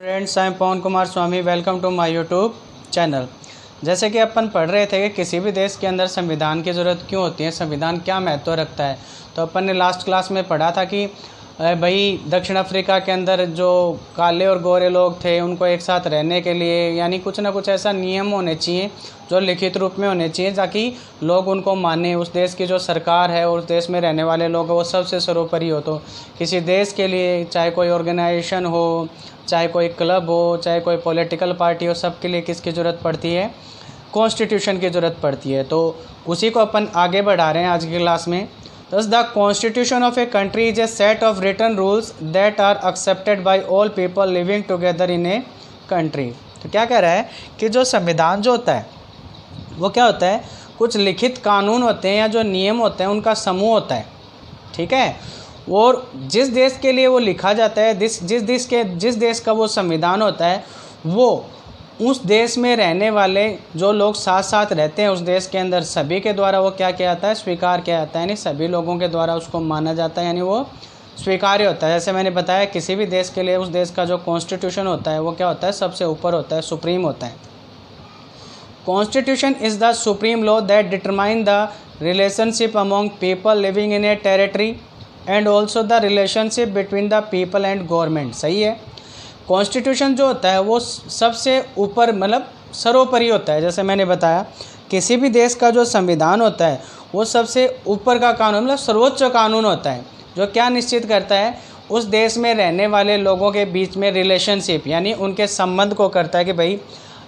Friends, I am Pawan Kumar Swami. Welcome to my YouTube channel. जैसे कि अपन पढ़ रहे थे कि किसी भी देश के अंदर संविधान की ज़रूरत क्यों होती है, संविधान क्या महत्व रखता है। तो अपन ने लास्ट क्लास में पढ़ा था कि भाई दक्षिण अफ्रीका के अंदर जो काले और गोरे लोग थे उनको एक साथ रहने के लिए यानी कुछ ना कुछ ऐसा नियम होने चाहिए जो लिखित रूप में होने चाहिए ताकि लोग उनको माने। उस देश की जो सरकार है, उस देश में रहने वाले लोग वो सबसे सर्वोपरि हो। तो किसी देश के लिए चाहे कोई ऑर्गेनाइजेशन हो, चाहे कोई क्लब हो, चाहे कोई पॉलिटिकल पार्टी हो, सबके लिए किसकी ज़रूरत पड़ती है? कॉन्स्टिट्यूशन की ज़रूरत पड़ती है। तो उसी को अपन आगे बढ़ा रहे हैं आज की क्लास में। Thus, the constitution of a country is a set of written rules that are accepted by all people living together in a country। तो क्या कह रहा है कि जो संविधान जो होता है वो क्या होता है? कुछ लिखित कानून होते हैं या जो नियम होते हैं उनका समूह होता है, ठीक है। और जिस देश के लिए वो लिखा जाता है, जिस देश का वो संविधान होता है, वो उस देश में रहने वाले जो लोग साथ साथ रहते हैं उस देश के अंदर, सभी के द्वारा वो क्या किया जाता है? स्वीकार किया जाता है। यानी सभी लोगों के द्वारा उसको माना जाता है, यानी वो स्वीकार्य होता है। जैसे मैंने बताया, किसी भी देश के लिए उस देश का जो कॉन्स्टिट्यूशन होता है वो क्या होता है? सबसे ऊपर होता है, सुप्रीम होता है। Constitution is the supreme law that determine the relationship among people living in A territory and also the relationship between the people and government. सही है। कॉन्स्टिट्यूशन जो होता है वो सबसे ऊपर मतलब सर्वोपरि होता है। जैसे मैंने बताया, किसी भी देश का जो संविधान होता है वो सबसे ऊपर का कानून मतलब सर्वोच्च कानून होता है, जो क्या निश्चित करता है? उस देश में रहने वाले लोगों के बीच में रिलेशनशिप यानी उनके संबंध को करता है कि भाई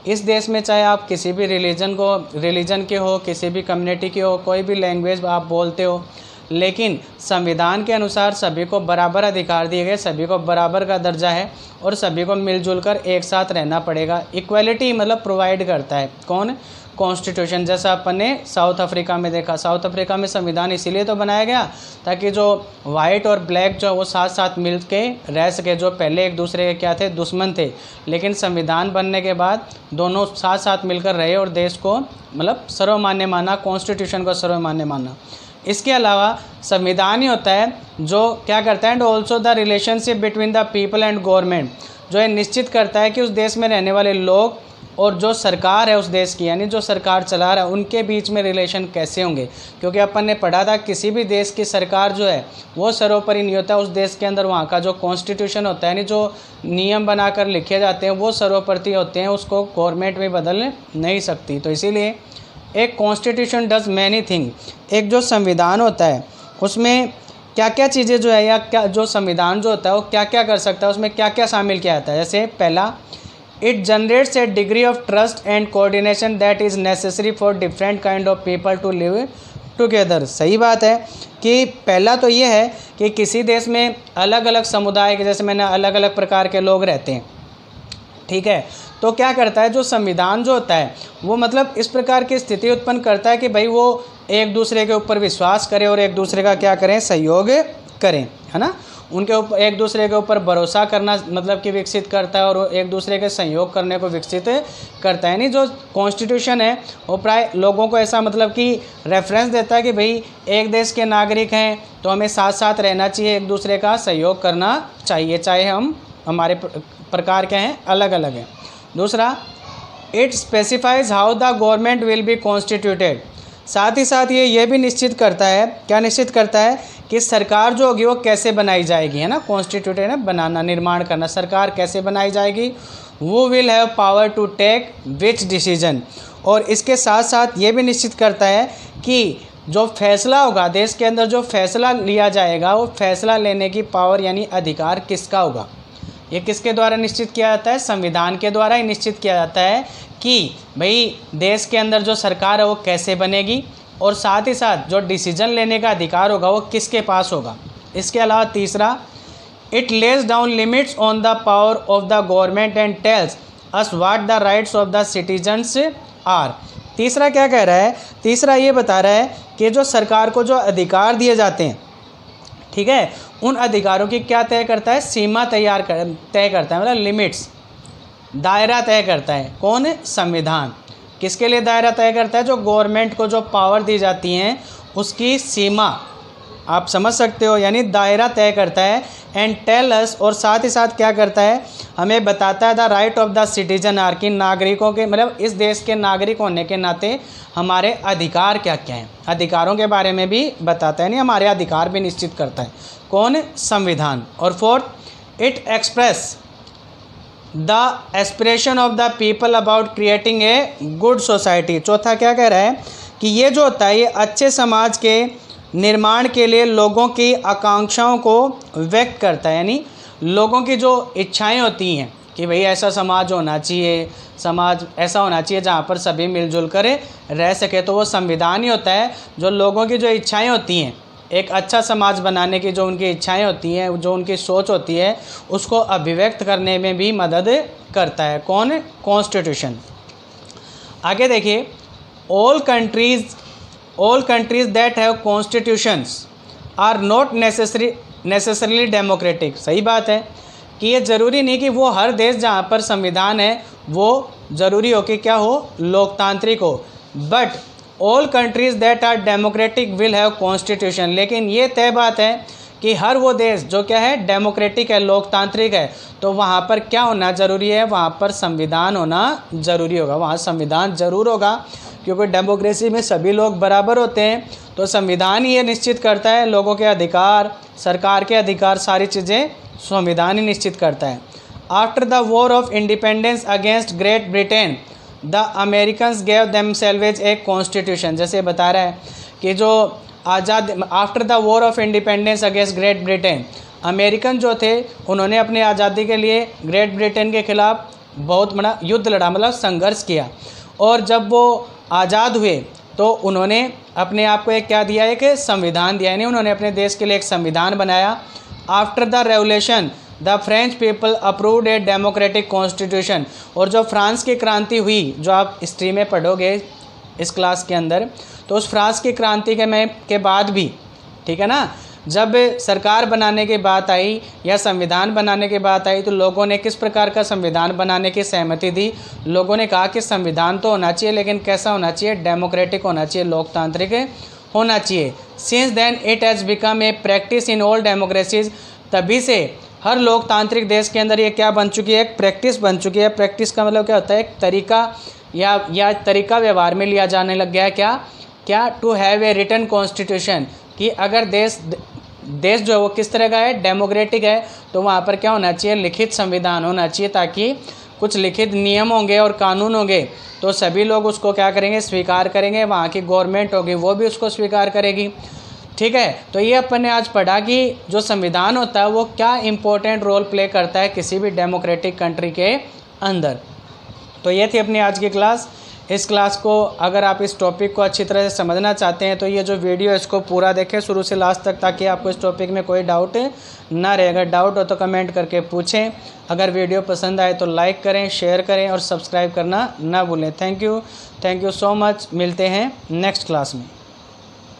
इस देश में चाहे आप किसी भी रिलीजन के हो, किसी भी कम्युनिटी के हो, कोई भी लैंग्वेज आप बोलते हो, लेकिन संविधान के अनुसार सभी को बराबर अधिकार दिए गए, सभी को बराबर का दर्जा है और सभी को मिलजुल कर एक साथ रहना पड़ेगा। इक्वलिटी मतलब प्रोवाइड करता है कौन? कॉन्स्टिट्यूशन। जैसा अपन ने साउथ अफ्रीका में देखा, साउथ अफ्रीका में संविधान इसीलिए तो बनाया गया ताकि जो वाइट और ब्लैक जो वो साथ साथ मिल के रह सके। जो पहले एक दूसरे के क्या थे? दुश्मन थे, लेकिन संविधान बनने के बाद दोनों साथ साथ मिलकर रहे और देश को मतलब सर्वमान्य माना, कॉन्स्टिट्यूशन को सर्वमान्य माना। इसके अलावा संविधान ही होता है जो क्या करता है? And also the relationship between the people and government, जो ये निश्चित करता है कि उस देश में रहने वाले लोग और जो सरकार है उस देश की, यानी जो सरकार चला रहा है, उनके बीच में रिलेशन कैसे होंगे। क्योंकि अपन ने पढ़ा था किसी भी देश की सरकार जो है वो सर्वोपरि नहीं होता। उस देश के अंदर वहाँ का जो कॉन्स्टिट्यूशन होता है, यानी जो नियम बनाकर लिखे जाते हैं वो सर्वोपरि होते हैं, उसको गवर्नमेंट में बदल नहीं सकती। तो इसीलिए एक कॉन्स्टिट्यूशन डज मैनी थिंग। एक जो संविधान होता है उसमें क्या क्या चीज़ें जो है या क्या जो संविधान जो होता है वो क्या क्या कर सकता है, उसमें क्या क्या शामिल किया जाता है। जैसे पहला, it generates a degree of trust and coordination that is necessary for different kind of people to live together. सही बात है कि पहला तो ये है कि किसी देश में अलग अलग समुदाय के, जैसे मैंने अलग अलग प्रकार के लोग रहते हैं, ठीक है। तो क्या करता है जो संविधान जो होता है वो मतलब इस प्रकार की स्थिति उत्पन्न करता है कि भाई वो एक दूसरे के ऊपर विश्वास करें और एक दूसरे का क्या करें? सहयोग करें, है ना। उनके ऊपर एक दूसरे के ऊपर भरोसा करना मतलब कि विकसित करता है और एक दूसरे के सहयोग करने को विकसित करता है। यानी जो कॉन्स्टिट्यूशन है वो प्राय लोगों को ऐसा मतलब कि रेफरेंस देता है कि भाई एक देश के नागरिक हैं तो हमें साथ साथ रहना चाहिए, एक दूसरे का सहयोग करना चाहिए, चाहे हम हमारे प्रकार के हैं, अलग अलग हैं। दूसरा, it specifies how the government will be constituted. साथ ही साथ ये भी निश्चित करता है, क्या निश्चित करता है? कि सरकार जो होगी वो कैसे बनाई जाएगी, है ना। कॉन्स्टिट्यूटेड है बनाना, निर्माण करना, सरकार कैसे बनाई जाएगी। वो will have power to take which decision. और इसके साथ साथ ये भी निश्चित करता है कि जो फैसला होगा देश के अंदर, जो फैसला लिया जाएगा वो फैसला लेने की पावर यानी अधिकार किसका होगा। ये किसके द्वारा निश्चित किया जाता है? संविधान के द्वारा ही निश्चित किया जाता है कि भाई देश के अंदर जो सरकार है वो कैसे बनेगी और साथ ही साथ जो डिसीजन लेने का अधिकार होगा वो किसके पास होगा। इसके अलावा तीसरा, it lays down limits on the power of the government and tells us what the rights of the citizens are. तीसरा क्या कह रहा है? तीसरा ये बता रहा है कि जो सरकार को जो अधिकार दिए जाते हैं, ठीक है, उन अधिकारों की क्या तय करता है? सीमा तय करता है, मतलब लिमिट्स, दायरा तय करता है। कौन? संविधान। किसके लिए दायरा तय करता है? जो गवर्नमेंट को जो पावर दी जाती हैं उसकी सीमा आप समझ सकते हो, यानी दायरा तय करता है। एंड टेल अस, और साथ ही साथ क्या करता है, हमें बताता है the right of the citizen are, कि नागरिकों के मतलब इस देश के नागरिक होने के नाते हमारे अधिकार क्या क्या हैं, अधिकारों के बारे में भी बताता है, नहीं हमारे अधिकार भी निश्चित करता है कौन, संविधान। और fourth, it express the aspiration of the people about creating a good society. चौथा क्या कह रहा है कि ये जो होता है ये अच्छे समाज के निर्माण के लिए लोगों की आकांक्षाओं को व्यक्त करता है, यानी लोगों की जो इच्छाएं होती हैं कि भाई ऐसा समाज होना चाहिए, समाज ऐसा होना चाहिए जहाँ पर सभी मिलजुल कर रह सके, तो वो संविधान ही होता है जो लोगों की जो इच्छाएं होती हैं, एक अच्छा समाज बनाने की जो उनकी इच्छाएं होती हैं, जो उनकी सोच होती है, उसको अभिव्यक्त करने में भी मदद करता है कौन, कॉन्स्टिट्यूशन। आगे देखिए, all countries that have constitutions are not necessarily democratic. सही बात है कि ये ज़रूरी नहीं कि वो हर देश जहाँ पर संविधान है वो ज़रूरी हो कि क्या हो, लोकतांत्रिक हो, but all countries that are democratic will have constitution. लेकिन ये तय बात है कि हर वो देश जो क्या है, डेमोक्रेटिक है, लोकतांत्रिक है, तो वहाँ पर क्या होना ज़रूरी है, वहाँ पर संविधान होना ज़रूरी होगा, वहाँ संविधान ज़रूर होगा, क्योंकि डेमोक्रेसी में सभी लोग बराबर होते हैं। तो संविधान ये निश्चित करता है लोगों के अधिकार, सरकार के अधिकार, सारी चीज़ें संविधान ही निश्चित करता है। After the war of independence against Great Britain the Americans gave themselves a constitution. जैसे बता रहा है कि जो after the war of independence against Great Britain, American जो थे उन्होंने अपनी आज़ादी के लिए ग्रेट ब्रिटेन के खिलाफ बहुत बड़ा युद्ध लड़ा, मतलब संघर्ष किया, और जब वो आज़ाद हुए तो उन्होंने अपने आप को एक क्या दिया, एक संविधान दिया, यानी उन्होंने अपने देश के लिए एक संविधान बनाया। After the revolution the French people approved a democratic constitution. और जो फ्रांस की क्रांति हुई, जो आप हिस्ट्री में पढ़ोगे इस क्लास के अंदर, तो उस फ्रांस की क्रांति के बाद भी, ठीक है ना, जब सरकार बनाने की बात आई या संविधान बनाने की बात आई, तो लोगों ने किस प्रकार का संविधान बनाने की सहमति दी। लोगों ने कहा कि संविधान तो होना चाहिए, लेकिन कैसा होना चाहिए, डेमोक्रेटिक होना चाहिए, लोकतांत्रिक होना चाहिए। Since then it has become a practice in all democracies. तभी से हर लोकतांत्रिक देश के अंदर ये क्या बन चुकी है, एक प्रैक्टिस बन चुकी है। प्रैक्टिस का मतलब क्या होता है, एक तरीका या तरीका व्यवहार में लिया जाने लग गया है। क्या to have a written constitution, कि अगर देश जो है वो किस तरह का है, डेमोक्रेटिक है, तो वहाँ पर क्या होना चाहिए, लिखित संविधान होना चाहिए, ताकि कुछ लिखित नियम होंगे और कानून होंगे तो सभी लोग उसको क्या करेंगे, स्वीकार करेंगे। वहाँ की गवर्नमेंट होगी वो भी उसको स्वीकार करेगी, ठीक है। तो ये अपन ने आज पढ़ा कि जो संविधान होता है वो क्या इम्पोर्टेंट रोल प्ले करता है किसी भी डेमोक्रेटिक कंट्री के अंदर। तो ये थी अपनी आज की क्लास। इस क्लास को अगर आप इस टॉपिक को अच्छी तरह से समझना चाहते हैं तो ये जो वीडियो है इसको पूरा देखें शुरू से लास्ट तक, ताकि आपको इस टॉपिक में कोई डाउट ना रहे। अगर डाउट हो तो कमेंट करके पूछें। अगर वीडियो पसंद आए तो लाइक करें, शेयर करें और सब्सक्राइब करना ना भूलें। Thank you so much. मिलते हैं नेक्स्ट क्लास में।